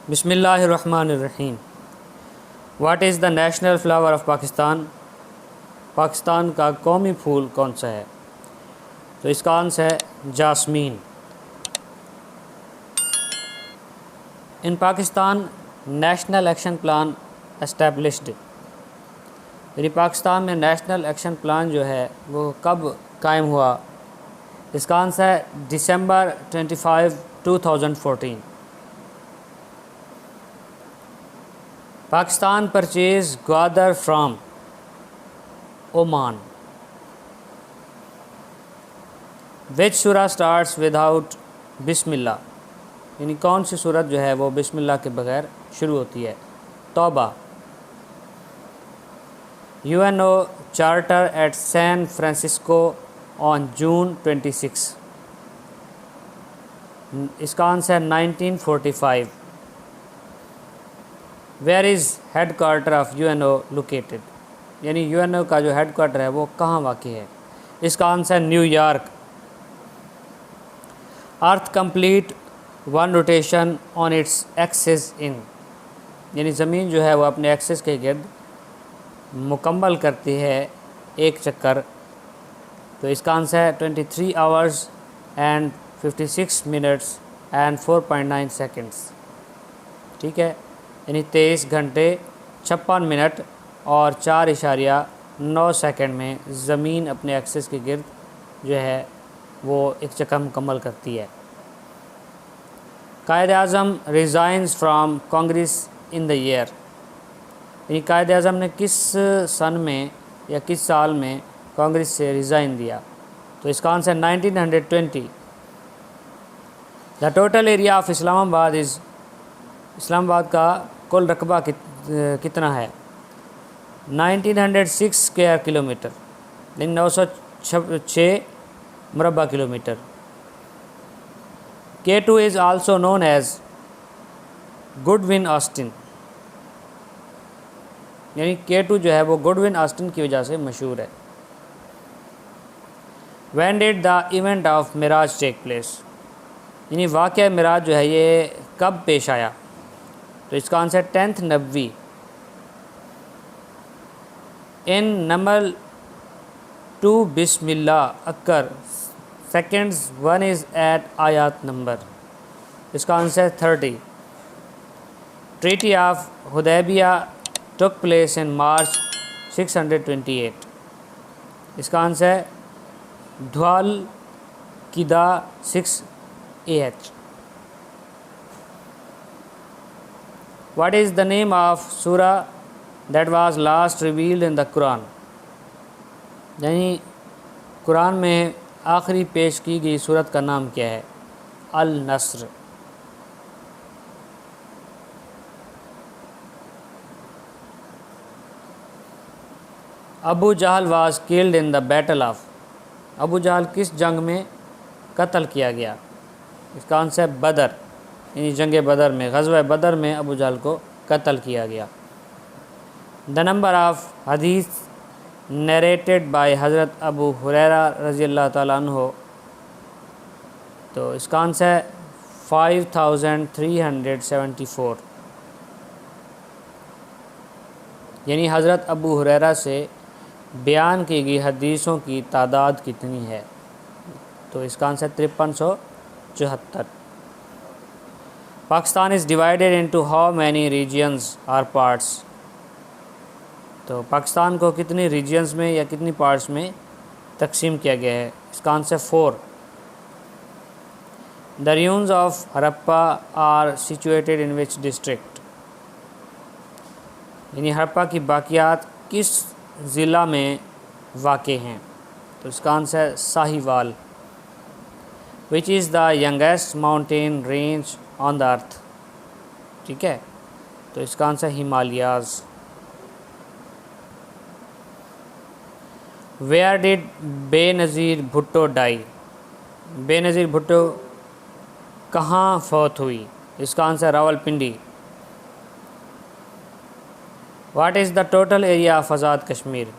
बिस्मिल्लाहिर्रहमानिर्रहीम। What is the national flower of Pakistan? Pakistan का कौमी फूल कौन सा है? तो इसका आंसर है Jasmine. In Pakistan national action plan established, यानी पाकिस्तान में नेशनल एक्शन प्लान जो है वो कब कायम हुआ? इसका आंसर है दिसंबर 25, 2014। Pakistan purchase Gwadar from Oman. Which surah starts without बिस्मिल्लाह, यानी कौन सी सूरत जो है वो बिस्मिल्लाह के बगैर शुरू होती है? तौबा। UNO charter at San Francisco on June 26। इसका आंसर है 1945। Where is head quarter of UNO located, यानी यूएनओ का जो हेड क्वार्टर है वो कहाँ वाक़ है? इसका आंसर है New York. Earth complete one rotation on its axis इन, यानी ज़मीन जो है वो अपने एक्सिस के गिर्द मुकम्मल करती है एक चक्कर। तो इसका आंसर है 23 hours and 56 minutes and 4.9 seconds. ठीक है, यानी 23 घंटे 56 मिनट और 4.9 सेकंड में ज़मीन अपने एक्सिस के गिर्द जो है वो एक चक्कर मुकम्मल करती है। Quaid Azam resigns from Congress in the year, यानी कायद आज़म ने किस सन में या किस साल में कांग्रेस से रिज़ाइन दिया? तो इसका answer 1920। The total area of Islamabad is, Islamabad का कुल रकबा कितना है? 1906 स्क्वायर किलोमीटर, यानी 906 मुरबा kilometre. K2 is also known as Godwin Austen, यानी K2 जो है वो गुडविन ऑस्टिन की वजह से मशहूर है। When did the event of Miraj take place, यानी वाक़या मिराज जो है ये कब पेश आया? तो इसका आंसर 10th नबवी। इन नंबर 2 बिस्मिल्लाह अक्कर सेकेंड्स 1 इज़ एट आयात नंबर। इसका answer 30। Treaty of Hudaybiyyah took place in March 628। इसका आंसर है ध्वाल किदा 6AH। What is the name of surah that was last revealed in the Quran? यानी कुरान में आखिरी पेश की गई सूरत का नाम क्या है? Al Nasr. Abu Jahl was killed in the battle of, Abu Jahl किस जंग में कत्ल किया गया? इसका आंसर है बदर, यानी जंग बदर में, ग़ज़वा बदर में अबू जहल को कत्ल किया गया। द नंबर ऑफ हदीस नरेटेड बाय हज़रत अबू हुरैरा रज़ी अल्लाह ताला अन्हु, तो इसका आंसर है 5374, यानी हज़रत अबू हुरैरा से बयान की गई हदीसों की तादाद कितनी है? तो इसका answer 5374। Pakistan is divided into how many regions are parts, तो पाकिस्तान को कितनी रीजन्स में या कितनी पार्ट्स में तकसीम किया गया है? इसका answer 4। The ruins of Harappa are situated in which district, यानी हड़प्पा की बाकियात किस ज़िला में वाक़े हैं? तो इसका आंसर है Sahiwal. Which is the youngest mountain range on the earth, ठीक है, तो इसका answer Himalayas. Where did Benazir Bhutto die, Benazir Bhutto कहाँ फौत हुई? इसका answer Rawalpindi. What is the total area of Azad Kashmir,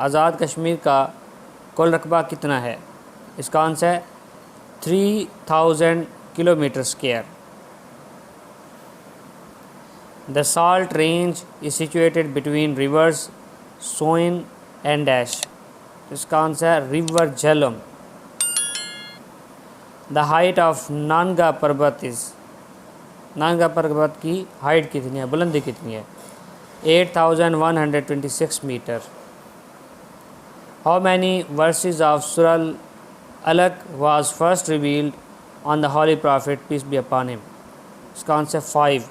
Azad Kashmir का कुल रकबा कितना है? इसका आंसर है 3000 kilometre square. The Salt Range is situated between rivers Soin and Dash. इसका आंसर है river Jhelum. The height of Nanga Parbat is, नानगा पर्वत की हाइट कितनी है, बुलंदी कितनी है? 8,126 metre. How many verses of surah Alaq was first revealed on the holy prophet peace be upon him? इसका answer 5.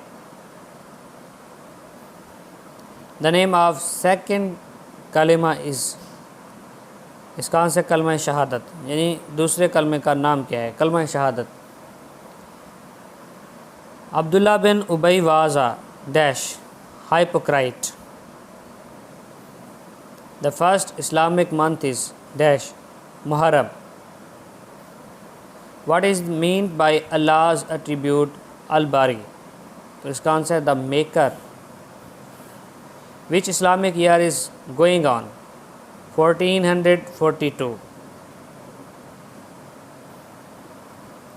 The name of second kalima is, इसका आंसर कलमा शहादत, यानी दूसरे कलमे का नाम क्या है? कलमा शहादत. Abdullah bin Ubayy was a dash hypocrite. The first Islamic month is dash Muharram. What is meant by Allah's attribute Al-Bari? तो इसका answer the maker. Which Islamic year is going on? 1442.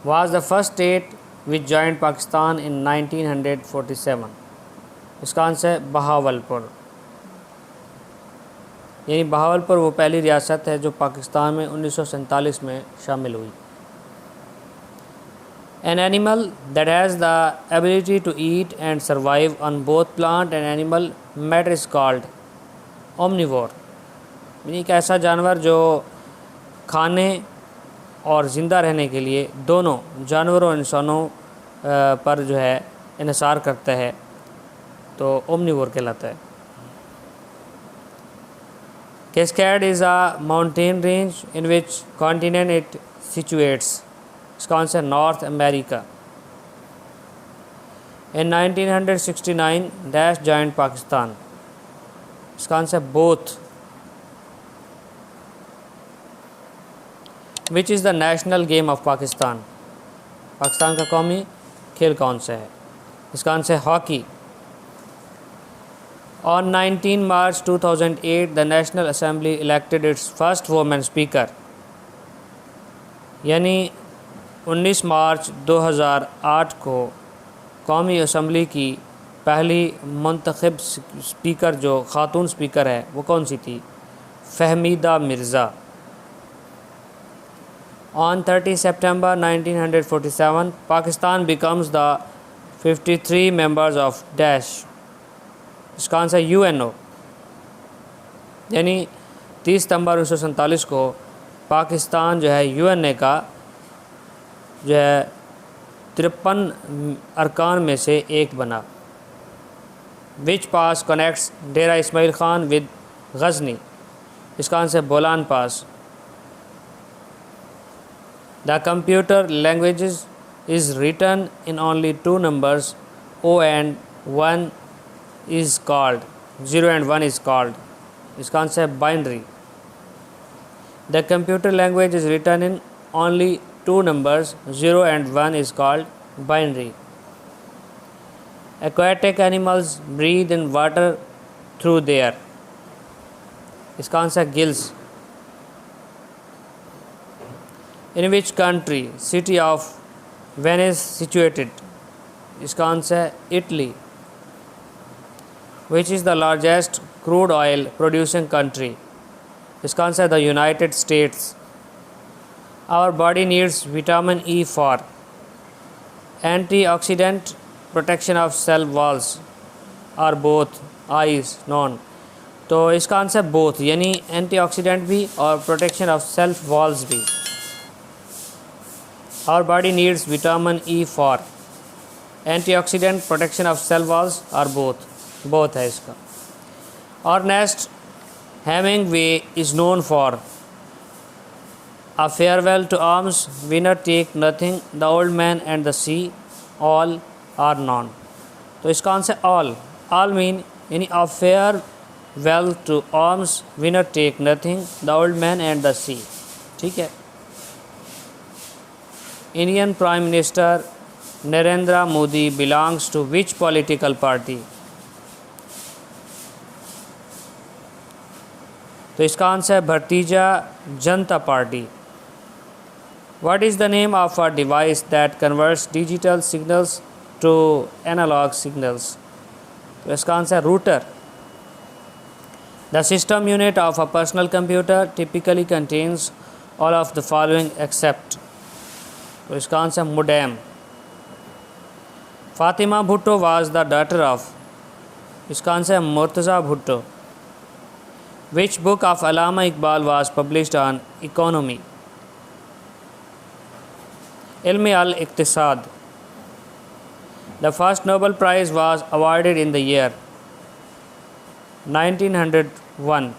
Was the first state which joined Pakistan in 1947? इसका answer Bahawalpur, यानी बहावलपुर वो पहली रियासत है जो पाकिस्तान में 1947 में शामिल हुई. An animal that has the ability to eat and survive on both plant and animal matter is called omnivore. यानी एक ऐसा जानवर जो खाने और ज़िंदा रहने के लिए दोनों जानवरों और इंसानों पर जो है इन्हिसार करता है, तो ओमनिवोर कहलाता है. Cascade is a mountain range in which continent it situates? इसका answer North America. In 1969 dash joint Pakistan? इसका answer both. Which is the national game of Pakistan? Pakistan का कौमी खेल कौन सा है? इसका answer hockey. On 19 March 2008, the National Assembly elected its first woman speaker. यानी 19 मार्च 2008 को कौमी असम्बली की पहली मुंतखब स्पीकर जो ख़ातून स्पीकर है वो कौन सी थी? Fahmida Mirza. On 30 September 1947, Pakistan becomes the 53 members of Dash. इसका आंसर UNO, यानी 30 सितंबर 1947 को पाकिस्तान जो है UNA का जो है 53 अरकान में से एक बना. Which pass connects Dera Ismail Khan with Ghazni? इसका answer Bolan pass. The computer languages is written in only 2 numbers, 0 and 1 is called, 0 and 1 is called. इसका answer binary. The computer language is written in only 2 numbers, 0 and 1 is called binary. Aquatic animals breathe in water through their? इसका answer gills. In which country city of Venice situated? इसका answer Italy. Which is the largest crude oil producing country? इसका answer the United States. Our body needs vitamin E for? Antioxidant, protection of cell walls, or both? Eyes, none. तो इसका answer both, यानी antioxidant भी और protection of self walls भी. Our body needs vitamin E for? Antioxidant, protection of cell walls, or both? Both है इसका. और next, Hemingway is known for? A farewell to arms, winner take nothing, the old man and the sea, all are none. तो इसका answer all. All mean यानी a farewell to arms, winner take nothing, the old man and the sea. ठीक है. Indian prime minister Narendra Modi belongs to which political party? तो इसका answer है भतीजा Janata party. What is the name of a device that converts digital signals to analogue signals? तो इसका answer router. The system unit of a personal computer typically contains all of the following except, तो इसका answer modem. Fatima Bhutto was the daughter of, इसका answer Murtaza Bhutto. Which book of Allama Iqbal was published on economy, Ilm al Iqtisad. The first Nobel prize was awarded in the year 1901,